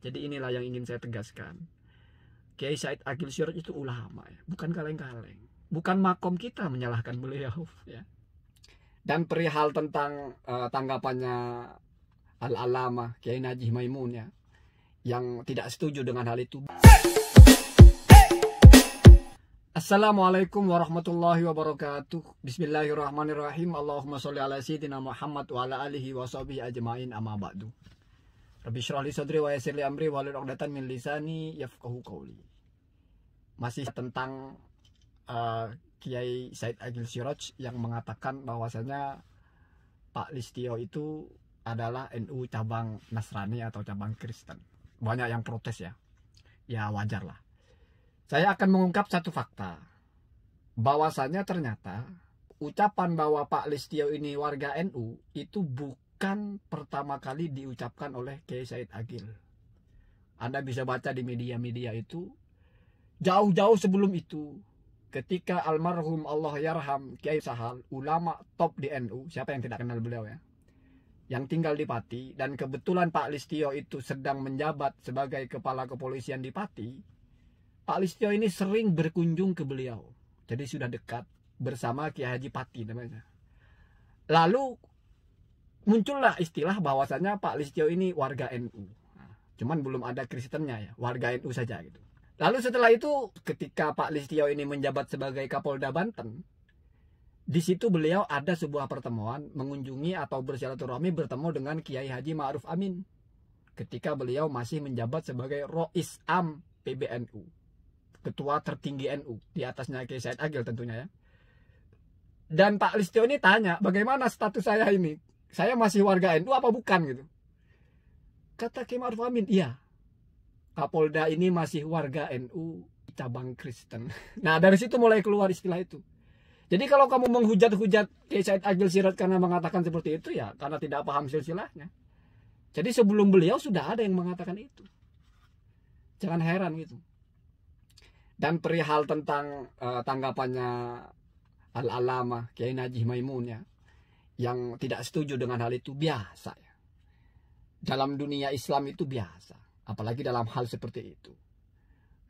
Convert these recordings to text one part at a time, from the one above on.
Jadi inilah yang ingin saya tegaskan. Kiai Said Agil Siraj itu ulama ya, bukan kaleng-kaleng. Bukan makom kita menyalahkan beliau ya. Dan perihal tentang tanggapannya Al-Alama Kiai Najih Maimun ya, yang tidak setuju dengan hal itu. Assalamualaikum warahmatullahi wabarakatuh. Bismillahirrahmanirrahim. Allahumma sholli ala sayyidina Muhammad wa ala alihi wa sahbihi ajmain, amma ba'du. Rabbi shrah li sadri wa yassir li amri wahlul 'uqdatam min lisani yafqahu qawli. Masih tentang Kiai Said Agil Siraj yang mengatakan bahwasanya Pak Listio itu adalah NU cabang Nasrani atau cabang Kristen. Banyak yang protes ya. Ya wajar lah. Saya akan mengungkap satu fakta. Bahwasanya ternyata ucapan bahwa Pak Listio ini warga NU itu bukan pertama kali diucapkan oleh Kiai Said Agil. Anda bisa baca di media-media itu jauh-jauh sebelum itu. Ketika almarhum Allah yarham Kiai Sahal, ulama top di NU, siapa yang tidak kenal beliau ya, yang tinggal di Pati, dan kebetulan Pak Listio itu sedang menjabat sebagai kepala kepolisian di Pati, Pak Listio ini sering berkunjung ke beliau. Jadi sudah dekat bersama Kiai Haji Pati namanya. Lalu muncullah istilah bahwasannya Pak Listio ini warga NU. Nah, cuman belum ada Kristennya ya, warga NU saja gitu. Lalu setelah itu ketika Pak Listio ini menjabat sebagai Kapolda Banten, di situ beliau ada sebuah pertemuan mengunjungi atau bersilaturahmi bertemu dengan Kiai Haji Ma'ruf Amin ketika beliau masih menjabat sebagai Rois Am PBNU, ketua tertinggi NU, di atasnya Kiai Said Agil tentunya ya. Dan Pak Listio ini tanya, bagaimana status saya ini? Saya masih warga NU apa bukan gitu? Kata Kiai Ma'ruf Amin, iya, Kapolda ini masih warga NU cabang Kristen. Nah dari situ mulai keluar istilah itu. Jadi kalau kamu menghujat-hujat Kiai Said Agil Siraj karena mengatakan seperti itu ya karena tidak paham silsilahnya. Jadi sebelum beliau sudah ada yang mengatakan itu. Jangan heran gitu. Dan perihal tentang tanggapannya Al-Alama Kiai Najih Maimun ya, yang tidak setuju dengan hal itu, biasa ya. Dalam dunia Islam itu biasa. Apalagi dalam hal seperti itu.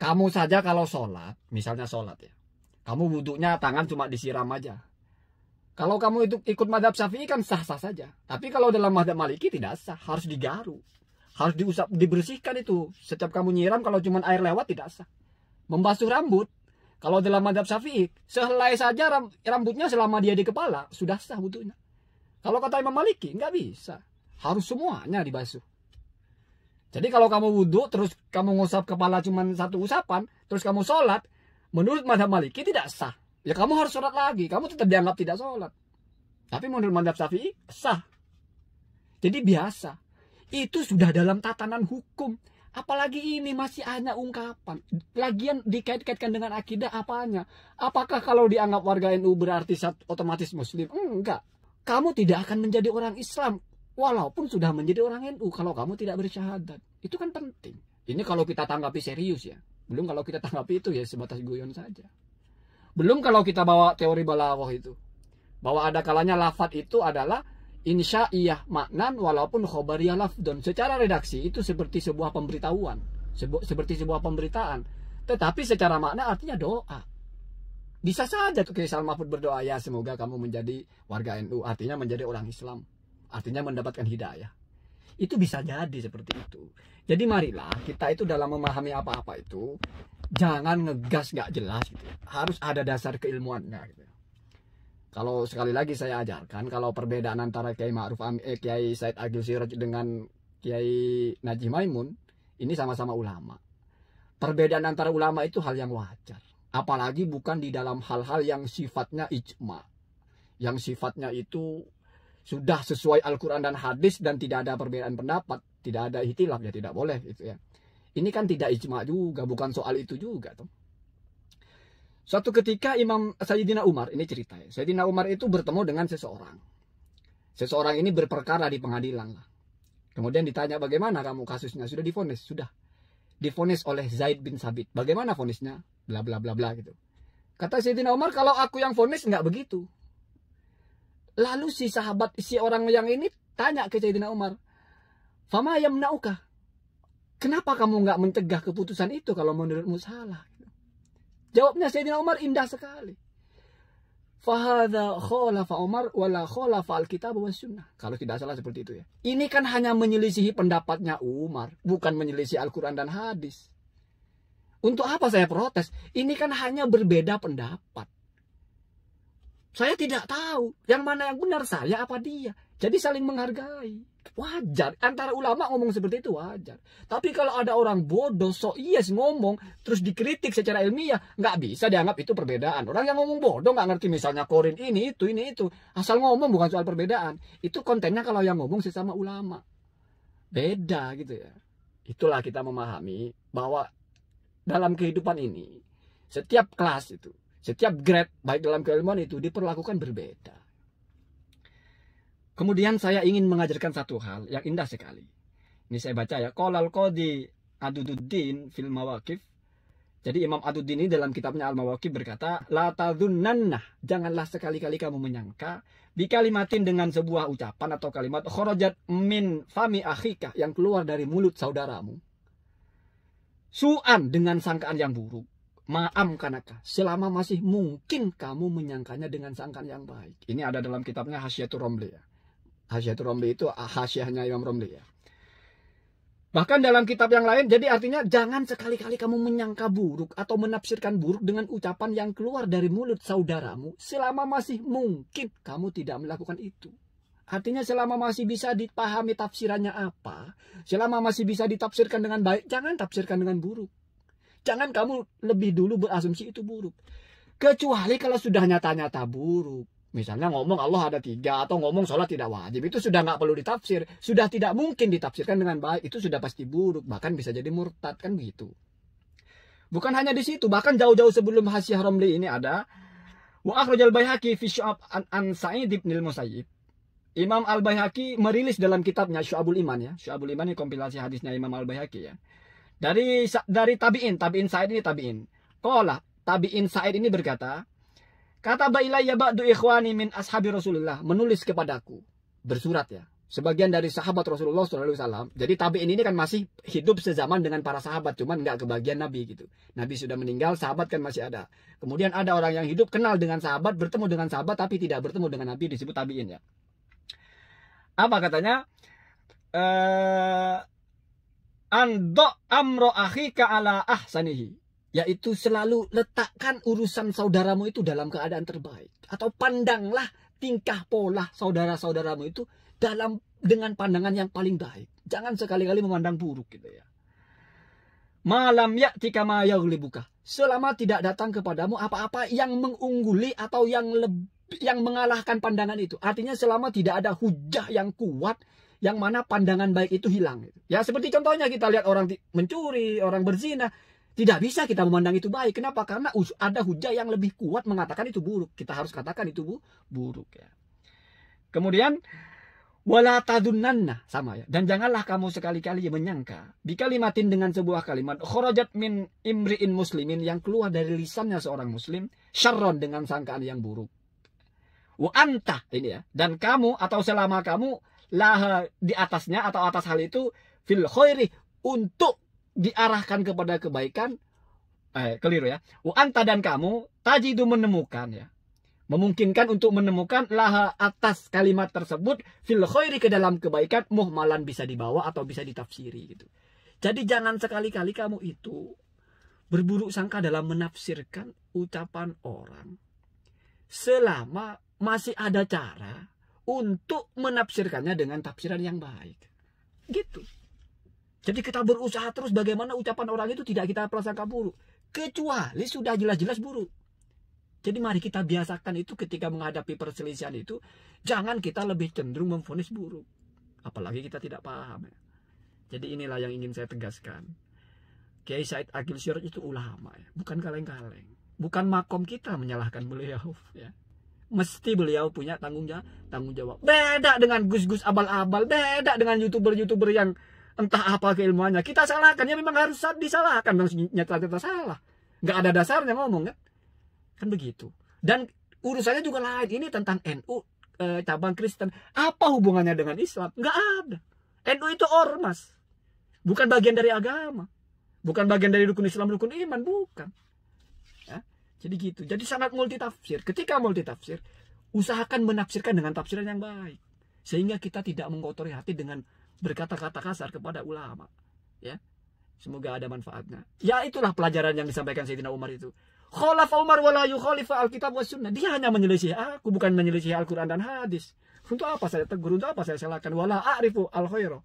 Kamu saja kalau sholat, misalnya sholat ya, kamu wudhunya tangan cuma disiram aja. Kalau kamu itu ikut madhab Syafi'i kan sah-sah saja. Tapi kalau dalam madhab Maliki tidak sah, harus digaru, harus diusap, dibersihkan itu. Setiap kamu nyiram kalau cuma air lewat tidak sah. Membasuh rambut, kalau dalam madhab Syafi'i, sehelai saja rambutnya selama dia di kepala sudah sah wudhunya. Kalau kata Imam Maliki nggak bisa, harus semuanya dibasuh. Jadi kalau kamu wudhu terus kamu ngusap kepala cuma satu usapan, terus kamu sholat, menurut madhab Maliki tidak sah. Ya kamu harus sholat lagi, kamu tetap dianggap tidak sholat. Tapi menurut madhab Syafi'i sah. Jadi biasa. Itu sudah dalam tatanan hukum. Apalagi ini masih hanya ungkapan. Lagian dikait-kaitkan dengan akidah apanya? Apakah kalau dianggap warga NU berarti otomatis muslim? Enggak. Kamu tidak akan menjadi orang Islam walaupun sudah menjadi orang NU kalau kamu tidak bersyahadat. Itu kan penting. Ini kalau kita tanggapi serius ya. Belum kalau kita tanggapi itu ya sebatas guyon saja. Belum kalau kita bawa teori balaghah itu. Bahwa ada kalanya lafadz itu adalah insya'iyah maknan walaupun khobariyah lafdon. Secara redaksi itu seperti sebuah pemberitahuan. Seperti sebuah pemberitaan. Tetapi secara makna artinya doa. Bisa saja tuh Kiai Said Mahfud berdoa, ya semoga kamu menjadi warga NU. Artinya menjadi orang Islam. Artinya mendapatkan hidayah. Itu bisa jadi seperti itu. Jadi marilah kita itu dalam memahami apa-apa itu jangan ngegas gak jelas gitu. Harus ada dasar keilmuannya gitu. Kalau sekali lagi saya ajarkan, kalau perbedaan antara Kiai Ma'ruf Amin, Kiai Said Agil Siraj dengan Kiai Najih Maimun, ini sama-sama ulama. Perbedaan antara ulama itu hal yang wajar. Apalagi bukan di dalam hal-hal yang sifatnya ijma. Yang sifatnya itu sudah sesuai Al-Quran dan hadis dan tidak ada perbedaan pendapat, tidak ada ikhtilaf, ya tidak boleh gitu ya. Ini kan tidak ijma juga, bukan soal itu juga tuh. Suatu ketika Imam Sayyidina Umar, ini cerita ya, Sayyidina Umar itu bertemu dengan seseorang. Seseorang ini berperkara di pengadilan lah. Kemudian ditanya, bagaimana kamu kasusnya? Sudah divonis? Sudah. Divonis oleh Zaid bin Sabit. Bagaimana vonisnya? Bla bla bla bla gitu. Kata Sayyidina Umar, kalau aku yang vonis nggak begitu. Lalu si sahabat, si orang yang ini tanya ke Sayyidina Umar, fama yamna'uka? Kenapa kamu nggak mencegah keputusan itu kalau menurutmu salah? Jawabnya Sayyidina Umar indah sekali. Fahadha khalafa Umar wala khalafa al-kitab wa sunnah. Kalau tidak salah seperti itu ya. Ini kan hanya menyelisihi pendapatnya Umar, bukan menyelisih Al-Quran dan hadis. Untuk apa saya protes? Ini kan hanya berbeda pendapat. Saya tidak tahu yang mana yang benar, saya apa dia. Jadi saling menghargai. Wajar, antara ulama ngomong seperti itu wajar. Tapi kalau ada orang bodoh, yes ngomong, terus dikritik secara ilmiah, nggak bisa dianggap itu perbedaan. Orang yang ngomong bodoh nggak ngerti misalnya korin ini itu. Asal ngomong bukan soal perbedaan. Itu kontennya kalau yang ngomong sesama ulama. Beda gitu ya. Itulah kita memahami bahwa dalam kehidupan ini, setiap kelas itu, setiap grade, baik dalam keilmuan itu diperlakukan berbeda. Kemudian saya ingin mengajarkan satu hal yang indah sekali. Ini saya baca ya. Qolal Qadi Adududdin fil Mawaqif. Jadi Imam Aduddin ini dalam kitabnya Al-Mawaqif berkata, la tadzunnannah, janganlah sekali-kali kamu menyangka bi kalimatin dengan sebuah ucapan atau kalimat kharajat min fami akhika, yang keluar dari mulut saudaramu. Su'an, dengan sangkaan yang buruk. Ma'am kanaka, selama masih mungkin kamu menyangkanya dengan sangkaan yang baik. Ini ada dalam kitabnya Hasyiatur Romli ya. Hasyiatur Romli itu hasyiahnya Imam Romli ya. Bahkan dalam kitab yang lain, jadi artinya jangan sekali-kali kamu menyangka buruk atau menafsirkan buruk dengan ucapan yang keluar dari mulut saudaramu. Selama masih mungkin kamu tidak melakukan itu. Artinya selama masih bisa dipahami tafsirannya apa, selama masih bisa ditafsirkan dengan baik, jangan tafsirkan dengan buruk. Jangan kamu lebih dulu berasumsi itu buruk. Kecuali kalau sudah nyata-nyata buruk. Misalnya ngomong Allah ada 3 atau ngomong sholat tidak wajib, itu sudah nggak perlu ditafsir, sudah tidak mungkin ditafsirkan dengan baik, itu sudah pasti buruk, bahkan bisa jadi murtad, kan begitu. Bukan hanya di situ, bahkan jauh-jauh sebelum Hasyiah Romli ini ada wa akhrajal Baihaqi fi Syu'ab an Sa'id bin al-Musayyib. Imam Al-Baihaqi merilis dalam kitabnya Syu'abul Iman ya. Syu'abul Iman ini kompilasi hadisnya Imam Al-Baihaqi ya. Dari tabi'in Sa'id ini tabi'in. Qala tabi'in Sa'id ini berkata, kata ilayya ba'du ikhwani min ashabi Rasulullah, menulis kepadaku, bersurat ya, sebagian dari sahabat Rasulullah SAW. Jadi tabi'in ini kan masih hidup sezaman dengan para sahabat, cuman nggak kebagian Nabi gitu. Nabi sudah meninggal, sahabat kan masih ada. Kemudian ada orang yang hidup kenal dengan sahabat, bertemu dengan sahabat tapi tidak bertemu dengan Nabi, disebut tabi'in ya. Apa katanya? Ando amro akhika ala ahsanihi, yaitu selalu letakkan urusan saudaramu itu dalam keadaan terbaik. Atau pandanglah tingkah pola saudara-saudaramu itu dengan pandangan yang paling baik. Jangan sekali-kali memandang buruk gitu ya. Malam ya'tika ma yaghlibuka, selama tidak datang kepadamu apa-apa yang mengungguli atau yang mengalahkan pandangan itu. Artinya selama tidak ada hujah yang kuat yang mana pandangan baik itu hilang. Ya seperti contohnya kita lihat orang mencuri, orang berzina. Tidak bisa kita memandang itu baik. Kenapa? Karena ada hujah yang lebih kuat mengatakan itu buruk. Kita harus katakan itu buruk ya. Kemudian wala tadunnanna, sama ya. Dan janganlah kamu sekali-kali menyangka bi kalimatin, dengan sebuah kalimat kharajat min imri'in muslimin, yang keluar dari lisannya seorang muslim, syarron, dengan sangkaan yang buruk. Wa anta, ini ya. Dan kamu atau selama kamu lah di atasnya atau atas hal itu fil khairi, untuk diarahkan kepada kebaikan, keliru ya. Wa anta, dan kamu tajidu, menemukan ya, memungkinkan untuk menemukan laha, atas kalimat tersebut, fil khairi, ke dalam kebaikan, muhmalan, bisa dibawa atau bisa ditafsiri gitu. Jadi jangan sekali-kali kamu itu berburuk sangka dalam menafsirkan ucapan orang selama masih ada cara untuk menafsirkannya dengan tafsiran yang baik gitu. Jadi kita berusaha terus bagaimana ucapan orang itu tidak kita prasangka buruk, kecuali sudah jelas-jelas buruk. Jadi mari kita biasakan itu ketika menghadapi perselisihan itu, jangan kita lebih cenderung memvonis buruk, apalagi kita tidak paham ya. Jadi inilah yang ingin saya tegaskan. Kiai Said Aqil Siraj itu ulama ya, bukan kaleng-kaleng. Bukan makom kita menyalahkan beliau ya. Mesti beliau punya tanggung jawab. Beda dengan gus-gus abal-abal, beda dengan youtuber-youtuber yang entah apa keilmuannya. Kita salahkan, ya memang harus disalahkan, nyata-nyata salah. Nggak ada dasarnya ngomong kan. Kan begitu. Dan urusannya juga lain. Ini tentang NU, cabang Kristen. Apa hubungannya dengan Islam? Nggak ada. NU itu ormas. Bukan bagian dari agama. Bukan bagian dari rukun Islam, rukun iman, bukan. Ya, jadi gitu. Jadi sangat multitafsir. Ketika multitafsir, usahakan menafsirkan dengan tafsiran yang baik. Sehingga kita tidak mengotori hati dengan berkata-kata kasar kepada ulama. Ya, semoga ada manfaatnya. Ya, itulah pelajaran yang disampaikan Sayyidina Umar itu. Khalafa Umar wala yukhalifa alkitab was sunnah. Dia hanya menyelisih aku, bukan menyelisih Al-Quran dan hadis. Untuk apa saya tegur, untuk apa saya salahkan? Wala a'rifu al-khairu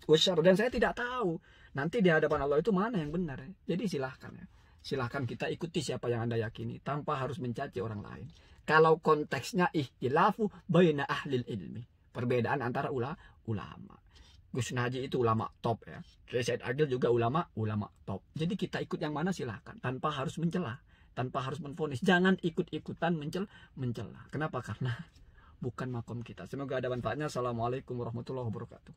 wasyarr, dan saya tidak tahu nanti di hadapan Allah itu mana yang benar. Jadi silahkan ya. Silahkan kita ikuti siapa yang Anda yakini tanpa harus mencaci orang lain. Kalau konteksnya ihtilafu baina ahlil ilmi, perbedaan antara ulama. Gus Naji itu ulama top ya. Said Agil juga ulama top. Jadi kita ikut yang mana silahkan tanpa harus mencela, tanpa harus menvonis. Jangan ikut-ikutan mencela. Kenapa? Karena bukan makom kita. Semoga ada manfaatnya. Assalamualaikum warahmatullahi wabarakatuh.